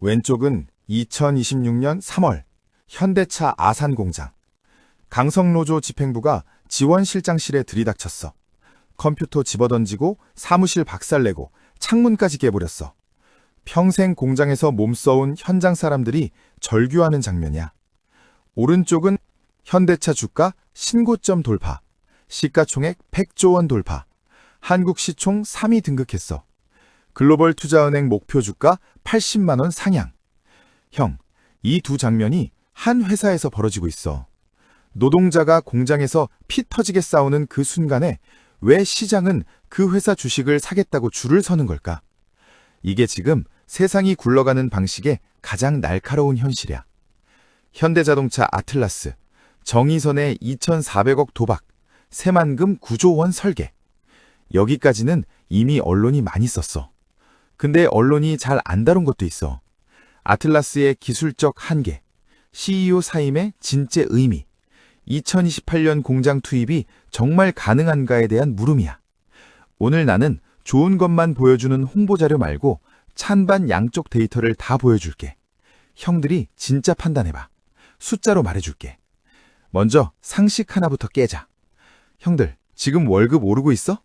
왼쪽은 2026년 3월 현대차 아산공장. 강성노조 집행부가 지원실장실에 들이닥쳤어. 컴퓨터 집어던지고 사무실 박살내고 창문까지 깨버렸어. 평생 공장에서 몸써온 현장 사람들이 절규하는 장면이야. 오른쪽은 현대차 주가 신고점 돌파. 시가총액 100조 원 돌파. 한국 시총 3위 등극했어. 글로벌 투자은행 목표 주가 80만 원 상향. 형, 이 두 장면이 한 회사에서 벌어지고 있어. 노동자가 공장에서 피 터지게 싸우는 그 순간에 왜 시장은 그 회사 주식을 사겠다고 줄을 서는 걸까? 이게 지금 세상이 굴러가는 방식의 가장 날카로운 현실이야. 현대자동차 아틀라스, 정의선의 2,400억 도박, 새만금 9조 원 설계. 여기까지는 이미 언론이 많이 썼어. 근데 언론이 잘 안 다룬 것도 있어. 아틀라스의 기술적 한계, CEO 사임의 진짜 의미, 2028년 공장 투입이 정말 가능한가에 대한 물음이야. 오늘 나는 좋은 것만 보여주는 홍보자료 말고 찬반 양쪽 데이터를 다 보여줄게. 형들이 진짜 판단해봐. 숫자로 말해줄게. 먼저 상식 하나부터 깨자. 형들, 지금 월급 오르고 있어?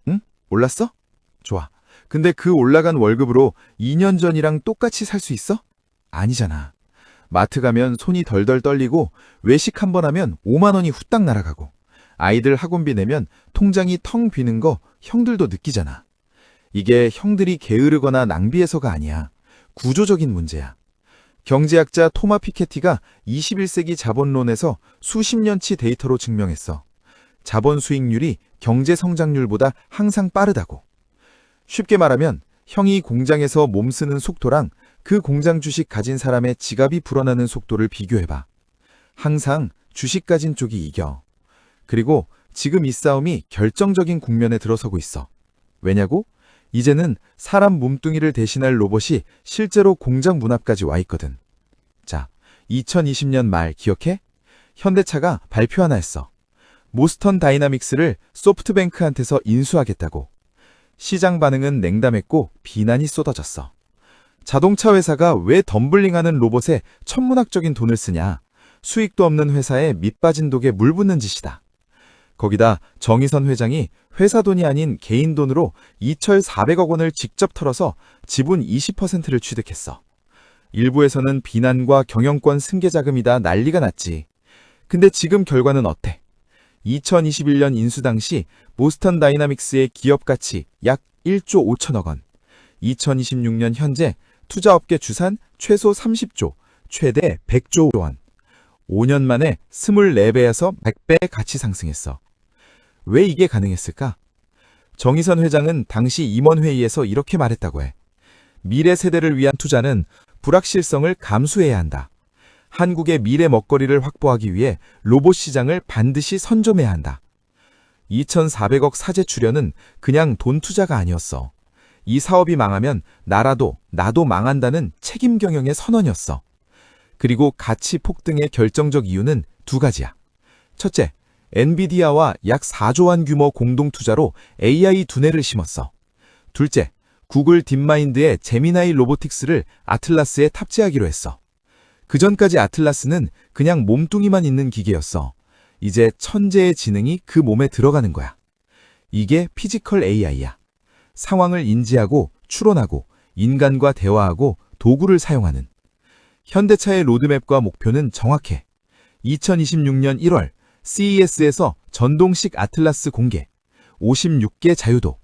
응? 올랐어? 좋아. 근데 그 올라간 월급으로 2년 전이랑 똑같이 살 수 있어? 아니잖아. 마트 가면 손이 덜덜 떨리고 외식 한 번 하면 5만 원이 후딱 날아가고 아이들 학원비 내면 통장이 텅 비는 거 형들도 느끼잖아. 이게 형들이 게으르거나 낭비해서가 아니야. 구조적인 문제야. 경제학자 토마 피케티가 21세기 자본론에서 수십 년치 데이터로 증명했어. 자본 수익률이 경제 성장률보다 항상 빠르다고. 쉽게 말하면 형이 공장에서 몸 쓰는 속도랑 그 공장 주식 가진 사람의 지갑이 불어나는 속도를 비교해봐. 항상 주식 가진 쪽이 이겨. 그리고 지금 이 싸움이 결정적인 국면에 들어서고 있어. 왜냐고? 이제는 사람 몸뚱이를 대신할 로봇이 실제로 공장 문 앞까지 와 있거든. 자, 2020년 말 기억해? 현대차가 발표 하나 했어. 모스턴 다이나믹스를 소프트뱅크한테서 인수하겠다고. 시장 반응은 냉담했고 비난이 쏟아졌어. 자동차 회사가 왜 덤블링하는 로봇에 천문학적인 돈을 쓰냐. 수익도 없는 회사에 밑빠진 독에 물 붓는 짓이다. 거기다 정의선 회장이 회사 돈이 아닌 개인 돈으로 2,400억 원을 직접 털어서 지분 20%를 취득했어. 일부에서는 비난과 경영권 승계 자금이다 난리가 났지. 근데 지금 결과는 어때? 2021년 인수 당시 보스턴 다이나믹스의 기업 가치 약 1조 5천억 원. 2026년 현재 투자업계 주산 최소 30조, 최대 100조 원. 5년 만에 24배에서 100배 가치 상승했어. 왜 이게 가능했을까? 정의선 회장은 당시 임원회의에서 이렇게 말했다고 해. 미래 세대를 위한 투자는 불확실성을 감수해야 한다. 한국의 미래 먹거리를 확보하기 위해 로봇 시장을 반드시 선점해야 한다. 2,400억 사재 출연은 그냥 돈 투자가 아니었어. 이 사업이 망하면 나라도 나도 망한다는 책임 경영의 선언이었어. 그리고 가치 폭등의 결정적 이유는 두 가지야. 첫째, 엔비디아와 약 4조 원 규모 공동 투자로 AI 두뇌를 심었어. 둘째, 구글 딥마인드의 제미나이 로보틱스를 아틀라스에 탑재하기로 했어. 그전까지 아틀라스는 그냥 몸뚱이만 있는 기계였어. 이제 천재의 지능이 그 몸에 들어가는 거야. 이게 피지컬 AI야. 상황을 인지하고 추론하고 인간과 대화하고 도구를 사용하는. 현대차의 로드맵과 목표는 정확해. 2026년 1월 CES에서 전동식 아틀라스 공개, 56개 자유도,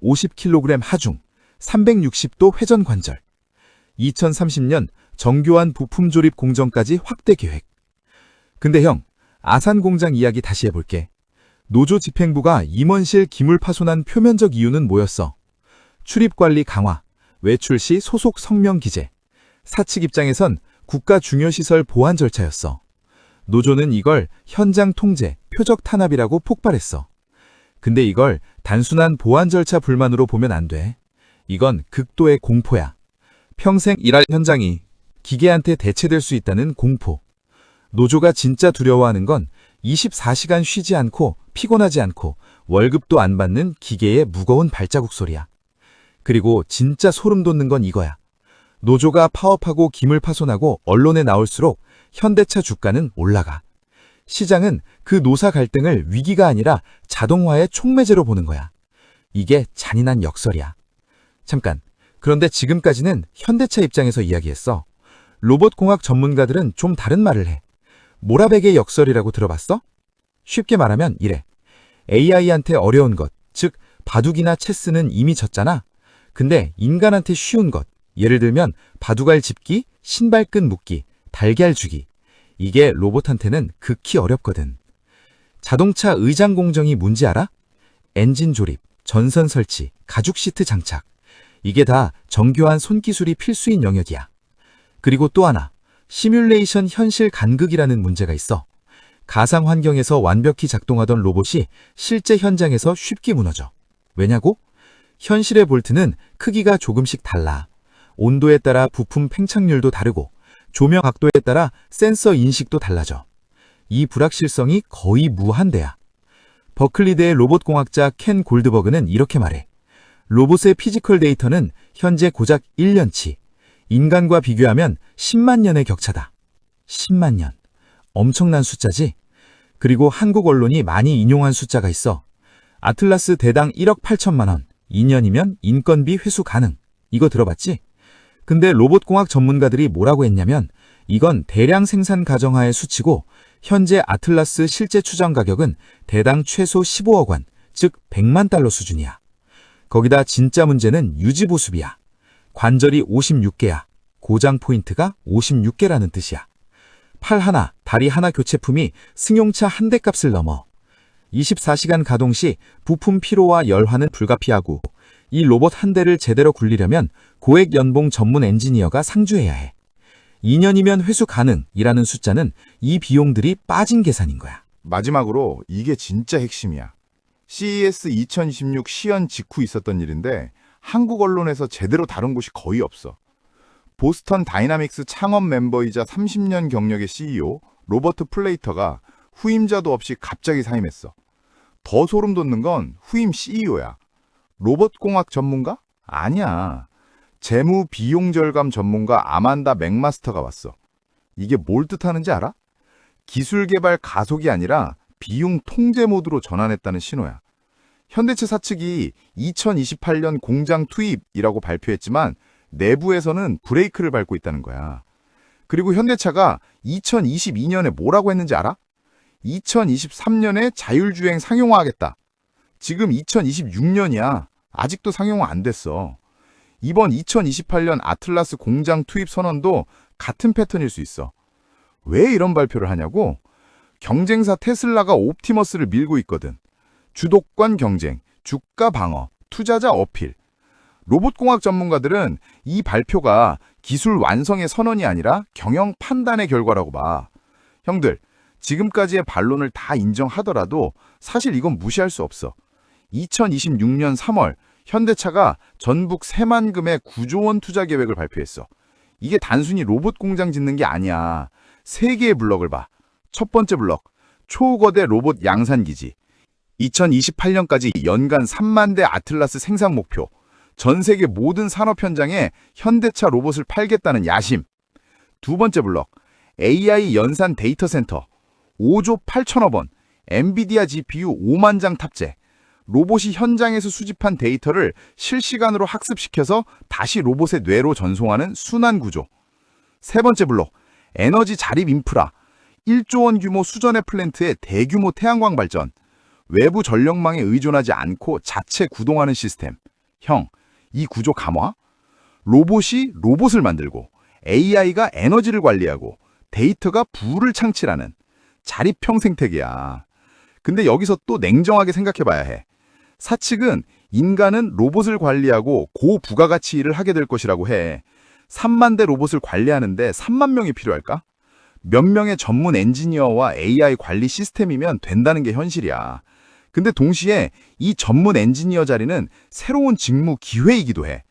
50kg 하중, 360도 회전 관절. 2030년 정교한 부품 조립 공정까지 확대 계획. 근데 형, 아산 공장 이야기 다시 해볼게. 노조 집행부가 임원실 기물 파손한 표면적 이유는 뭐였어? 출입관리 강화, 외출 시 소속 성명 기재. 사측 입장에선 국가 중요시설 보안 절차였어. 노조는 이걸 현장 통제, 표적 탄압이라고 폭발했어. 근데 이걸 단순한 보안 절차 불만으로 보면 안 돼. 이건 극도의 공포야. 평생 일할 현장이 기계한테 대체될 수 있다는 공포. 노조가 진짜 두려워하는 건 24시간 쉬지 않고 피곤하지 않고 월급도 안 받는 기계의 무거운 발자국 소리야. 그리고 진짜 소름 돋는 건 이거야. 노조가 파업하고 기물 파손하고 언론에 나올수록 현대차 주가는 올라가. 시장은 그 노사 갈등을 위기가 아니라 자동화의 촉매제로 보는 거야. 이게 잔인한 역설이야. 잠깐, 그런데 지금까지는 현대차 입장에서 이야기했어. 로봇공학 전문가들은 좀 다른 말을 해. 모라백의 역설이라고 들어봤어? 쉽게 말하면 이래. AI한테 어려운 것, 즉 바둑이나 체스는 이미 졌잖아. 근데 인간한테 쉬운 것, 예를 들면 바둑알 짚기, 신발끈 묶기, 달걀 주기. 이게 로봇한테는 극히 어렵거든. 자동차 의장 공정이 뭔지 알아? 엔진 조립, 전선 설치, 가죽 시트 장착. 이게 다 정교한 손기술이 필수인 영역이야. 그리고 또 하나, 시뮬레이션 현실 간극이라는 문제가 있어. 가상 환경에서 완벽히 작동하던 로봇이 실제 현장에서 쉽게 무너져. 왜냐고? 현실의 볼트는 크기가 조금씩 달라. 온도에 따라 부품 팽창률도 다르고 조명 각도에 따라 센서 인식도 달라져. 이 불확실성이 거의 무한대야. 버클리대의 로봇공학자 켄 골드버그는 이렇게 말해. 로봇의 피지컬 데이터는 현재 고작 1년치. 인간과 비교하면 10만 년의 격차다. 10만 년. 엄청난 숫자지? 그리고 한국 언론이 많이 인용한 숫자가 있어. 아틀라스 대당 1억 8천만 원. 2년이면 인건비 회수 가능. 이거 들어봤지? 근데 로봇공학 전문가들이 뭐라고 했냐면 이건 대량 생산 가정하의 수치고 현재 아틀라스 실제 추정 가격은 대당 최소 15억 원, 즉 100만 달러 수준이야. 거기다 진짜 문제는 유지보수비야. 관절이 56개야. 고장 포인트가 56개라는 뜻이야. 팔 하나, 다리 하나 교체품이 승용차 한 대 값을 넘어. 24시간 가동 시 부품 피로와 열화는 불가피하고 이 로봇 한 대를 제대로 굴리려면 고액 연봉 전문 엔지니어가 상주해야 해. 2년이면 회수 가능이라는 숫자는 이 비용들이 빠진 계산인 거야. 마지막으로 이게 진짜 핵심이야. CES 2026 시연 직후 있었던 일인데 한국 언론에서 제대로 다룬 곳이 거의 없어. 보스턴 다이나믹스 창업 멤버이자 30년 경력의 CEO 로버트 플레이터가 후임자도 없이 갑자기 사임했어. 더 소름 돋는 건 후임 CEO야. 로봇공학 전문가? 아니야. 재무 비용 절감 전문가 아만다 맥마스터가 왔어. 이게 뭘 뜻하는지 알아? 기술 개발 가속이 아니라 비용 통제 모드로 전환했다는 신호야. 현대차 사측이 2028년 공장 투입이라고 발표했지만 내부에서는 브레이크를 밟고 있다는 거야. 그리고 현대차가 2022년에 뭐라고 했는지 알아? 2023년에 자율주행 상용화하겠다. 지금 2026년이야. 아직도 상용화 안 됐어. 이번 2028년 아틀라스 공장 투입 선언도 같은 패턴일 수 있어. 왜 이런 발표를 하냐고? 경쟁사 테슬라가 옵티머스를 밀고 있거든. 주도권 경쟁, 주가 방어, 투자자 어필. 로봇공학 전문가들은 이 발표가 기술 완성의 선언이 아니라 경영 판단의 결과라고 봐. 형들, 지금까지의 반론을 다 인정하더라도 사실 이건 무시할 수 없어. 2026년 3월 현대차가 전북 새만금에 9조 원 투자 계획을 발표했어. 이게 단순히 로봇 공장 짓는 게 아니야. 3개의 블럭을 봐. 첫 번째 블럭, 초거대 로봇 양산기지. 2028년까지 연간 3만 대 아틀라스 생산 목표. 전 세계 모든 산업 현장에 현대차 로봇을 팔겠다는 야심. 두 번째 블럭, AI 연산 데이터 센터. 5조 8천억 원, 엔비디아 GPU 5만 장 탑재. 로봇이 현장에서 수집한 데이터를 실시간으로 학습시켜서 다시 로봇의 뇌로 전송하는 순환 구조. 세 번째 블록, 에너지 자립 인프라. 1조 원 규모 수전의 플랜트의 대규모 태양광 발전. 외부 전력망에 의존하지 않고 자체 구동하는 시스템. 형, 이 구조 감화? 로봇이 로봇을 만들고 AI가 에너지를 관리하고 데이터가 부를 창출하는 자립형 생태계야. 근데 여기서 또 냉정하게 생각해봐야 해. 사측은 인간은 로봇을 관리하고 고부가가치 일을 하게 될 것이라고 해. 3만 대 로봇을 관리하는데 3만 명이 필요할까? 몇 명의 전문 엔지니어와 AI 관리 시스템이면 된다는 게 현실이야. 근데 동시에 이 전문 엔지니어 자리는 새로운 직무 기회이기도 해.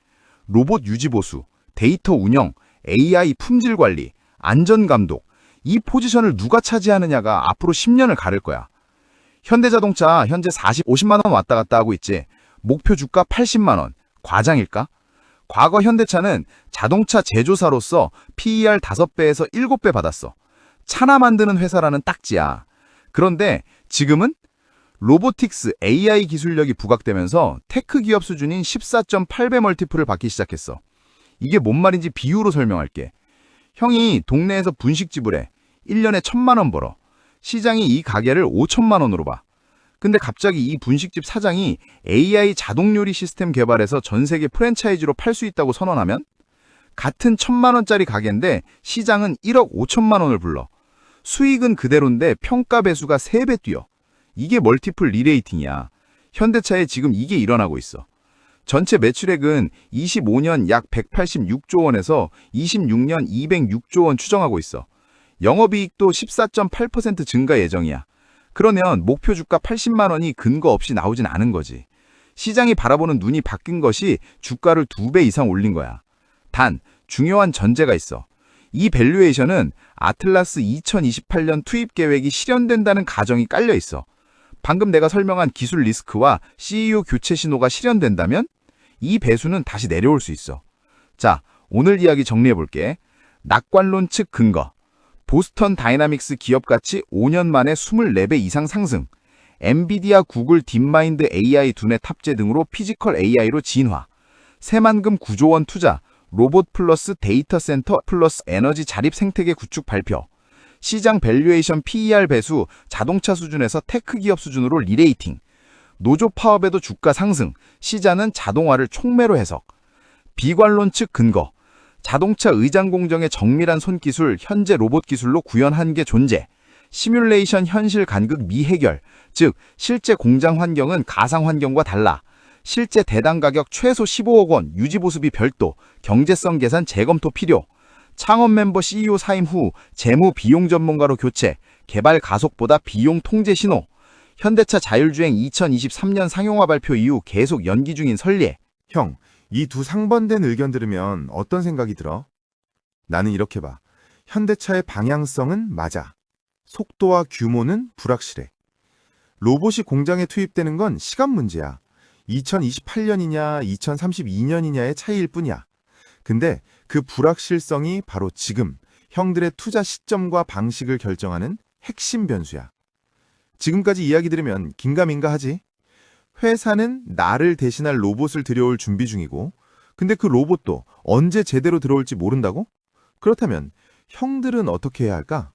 로봇 유지 보수, 데이터 운영, AI 품질 관리, 안전 감독. 이 포지션을 누가 차지하느냐가 앞으로 10년을 가를 거야. 현대자동차 현재 50만 원 왔다 갔다 하고 있지. 목표 주가 80만 원. 과장일까? 과거 현대차는 자동차 제조사로서 PER 5배에서 7배 받았어. 차나 만드는 회사라는 딱지야. 그런데 지금은 로보틱스 AI 기술력이 부각되면서 테크 기업 수준인 14.8배 멀티플을 받기 시작했어. 이게 뭔 말인지 비유로 설명할게. 형이 동네에서 분식집을 해. 1년에 1,000만 원 벌어. 시장이 이 가게를 5천만 원으로 봐. 근데 갑자기 이 분식집 사장이 AI 자동 요리 시스템 개발해서 전 세계 프랜차이즈로 팔 수 있다고 선언하면 같은 1,000만 원짜리 가게인데 시장은 1억 5천만 원을 불러. 수익은 그대로인데 평가 배수가 3배 뛰어. 이게 멀티플 리레이팅이야. 현대차에 지금 이게 일어나고 있어. 전체 매출액은 25년 약 186조 원에서 26년 206조 원 추정하고 있어. 영업이익도 14.8% 증가 예정이야. 그러면 목표 주가 80만 원이 근거 없이 나오진 않은 거지. 시장이 바라보는 눈이 바뀐 것이 주가를 2배 이상 올린 거야. 단, 중요한 전제가 있어. 이 밸류에이션은 아틀라스 2028년 투입 계획이 실현된다는 가정이 깔려 있어. 방금 내가 설명한 기술 리스크와 CEO 교체 신호가 실현된다면 이 배수는 다시 내려올 수 있어. 자, 오늘 이야기 정리해볼게. 낙관론 측 근거. 보스턴 다이나믹스 기업 가치 5년 만에 24배 이상 상승. 엔비디아, 구글, 딥마인드 AI 두뇌 탑재 등으로 피지컬 AI로 진화. 새만금 9조 원 투자. 로봇 플러스 데이터 센터 플러스 에너지 자립 생태계 구축 발표. 시장 밸류에이션 PER 배수 자동차 수준에서 테크 기업 수준으로 리레이팅. 노조 파업에도 주가 상승. 시장은 자동화를 촉매로 해석. 비관론 측 근거. 자동차 의장 공정의 정밀한 손기술, 현재 로봇 기술로 구현한 게 존재. 시뮬레이션 현실 간극 미해결, 즉 실제 공장 환경은 가상 환경과 달라. 실제 대당 가격 최소 15억 원, 유지 보수비 별도, 경제성 계산 재검토 필요. 창업 멤버 CEO 사임 후 재무 비용 전문가로 교체, 개발 가속보다 비용 통제 신호. 현대차 자율주행 2023년 상용화 발표 이후 계속 연기 중인 선례. 형, 이 두 상반된 의견 들으면 어떤 생각이 들어? 나는 이렇게 봐. 현대차의 방향성은 맞아. 속도와 규모는 불확실해. 로봇이 공장에 투입되는 건 시간 문제야. 2028년이냐 2032년이냐의 차이일 뿐이야. 근데 그 불확실성이 바로 지금 형들의 투자 시점과 방식을 결정하는 핵심 변수야. 지금까지 이야기 들으면 긴가민가 하지? 회사는 나를 대신할 로봇을 들여올 준비 중이고, 근데 그 로봇도 언제 제대로 들어올지 모른다고? 그렇다면 형들은 어떻게 해야 할까?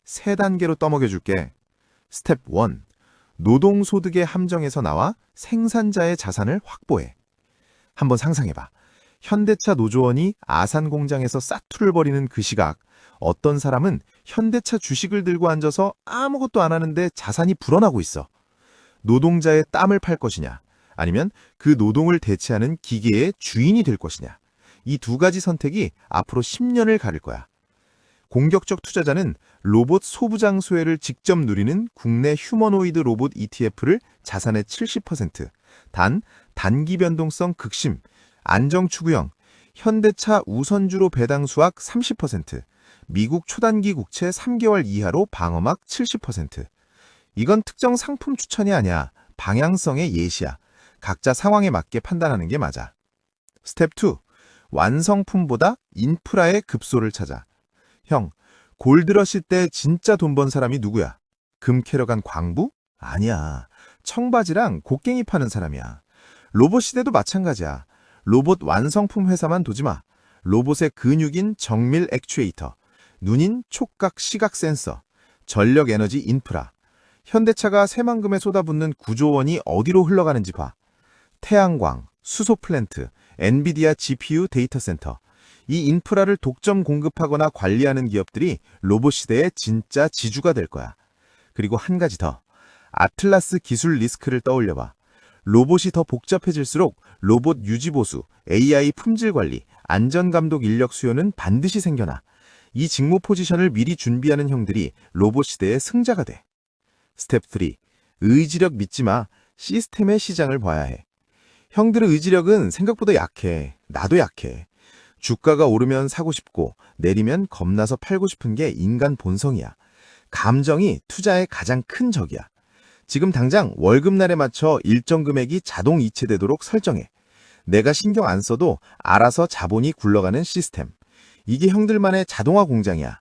3단계로 떠먹여줄게. 스텝 1. 노동소득의 함정에서 나와 생산자의 자산을 확보해. 한번 상상해봐. 현대차 노조원이 아산 공장에서 사투를 벌이는 그 시각, 어떤 사람은 현대차 주식을 들고 앉아서 아무것도 안 하는데 자산이 불어나고 있어. 노동자의 땀을 팔 것이냐, 아니면 그 노동을 대체하는 기계의 주인이 될 것이냐. 이 두 가지 선택이 앞으로 10년을 가릴 거야. 공격적 투자자는 로봇 소부장 수혜를 직접 누리는 국내 휴머노이드 로봇 ETF를 자산의 70%, 단기 변동성 극심, 안정 추구형, 현대차 우선주로 배당 수확 30%, 미국 초단기 국채 3개월 이하로 방어막 70%. 이건 특정 상품 추천이 아니야. 방향성의 예시야. 각자 상황에 맞게 판단하는 게 맞아. 스텝 2. 완성품보다 인프라의 급소를 찾아. 형, 골드러시 때 진짜 돈 번 사람이 누구야? 금 캐러 간 광부? 아니야. 청바지랑 곡괭이 파는 사람이야. 로봇 시대도 마찬가지야. 로봇 완성품 회사만 두지 마. 로봇의 근육인 정밀 액추에이터, 눈인 촉각 시각 센서, 전력 에너지 인프라. 현대차가 새만금에 쏟아붓는 9조 원이 어디로 흘러가는지 봐. 태양광, 수소 플랜트, 엔비디아 GPU 데이터 센터. 이 인프라를 독점 공급하거나 관리하는 기업들이 로봇 시대의 진짜 지주가 될 거야. 그리고 한 가지 더. 아틀라스 기술 리스크를 떠올려봐. 로봇이 더 복잡해질수록 로봇 유지보수, AI 품질 관리, 안전감독 인력 수요는 반드시 생겨나. 이 직무 포지션을 미리 준비하는 형들이 로봇 시대의 승자가 돼. 스텝 3. 의지력 믿지 마. 시스템의 시장을 봐야 해. 형들의 의지력은 생각보다 약해. 나도 약해. 주가가 오르면 사고 싶고 내리면 겁나서 팔고 싶은 게 인간 본성이야. 감정이 투자의 가장 큰 적이야. 지금 당장 월급날에 맞춰 일정 금액이 자동 이체되도록 설정해. 내가 신경 안 써도 알아서 자본이 굴러가는 시스템. 이게 형들만의 자동화 공장이야.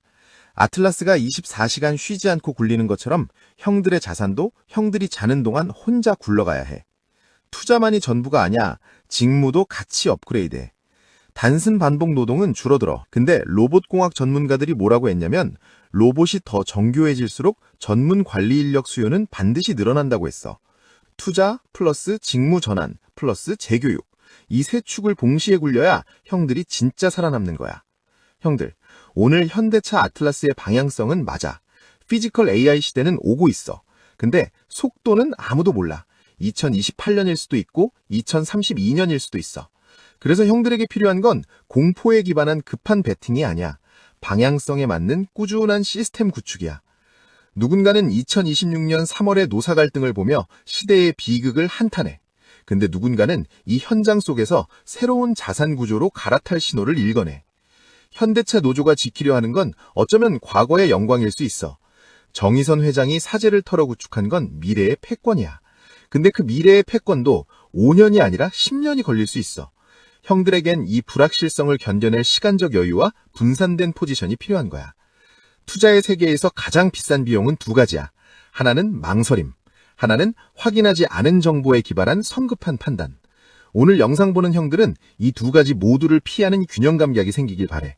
아틀라스가 24시간 쉬지 않고 굴리는 것처럼 형들의 자산도 형들이 자는 동안 혼자 굴러가야 해. 투자만이 전부가 아니야. 직무도 같이 업그레이드해. 단순 반복 노동은 줄어들어. 근데 로봇공학 전문가들이 뭐라고 했냐면 로봇이 더 정교해질수록 전문 관리 인력 수요는 반드시 늘어난다고 했어. 투자 플러스 직무 전환 플러스 재교육. 이 세 축을 동시에 굴려야 형들이 진짜 살아남는 거야. 형들, 오늘 현대차 아틀라스의 방향성은 맞아. 피지컬 AI 시대는 오고 있어. 근데 속도는 아무도 몰라. 2028년일 수도 있고 2032년일 수도 있어. 그래서 형들에게 필요한 건 공포에 기반한 급한 베팅이 아니야. 방향성에 맞는 꾸준한 시스템 구축이야. 누군가는 2026년 3월의 노사 갈등을 보며 시대의 비극을 한탄해. 근데 누군가는 이 현장 속에서 새로운 자산 구조로 갈아탈 신호를 읽어내. 현대차 노조가 지키려 하는 건 어쩌면 과거의 영광일 수 있어. 정의선 회장이 사제를 털어 구축한 건 미래의 패권이야. 근데 그 미래의 패권도 5년이 아니라 10년이 걸릴 수 있어. 형들에겐 이 불확실성을 견뎌낼 시간적 여유와 분산된 포지션이 필요한 거야. 투자의 세계에서 가장 비싼 비용은 두 가지야. 하나는 망설임, 하나는 확인하지 않은 정보에 기반한 성급한 판단. 오늘 영상 보는 형들은 이 두 가지 모두를 피하는 균형 감각이 생기길 바래.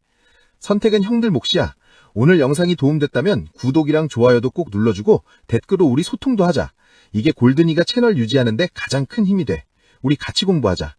선택은 형들 몫이야. 오늘 영상이 도움됐다면 구독이랑 좋아요도 꼭 눌러주고 댓글로 우리 소통도 하자. 이게 골든이가 채널 유지하는 데 가장 큰 힘이 돼. 우리 같이 공부하자.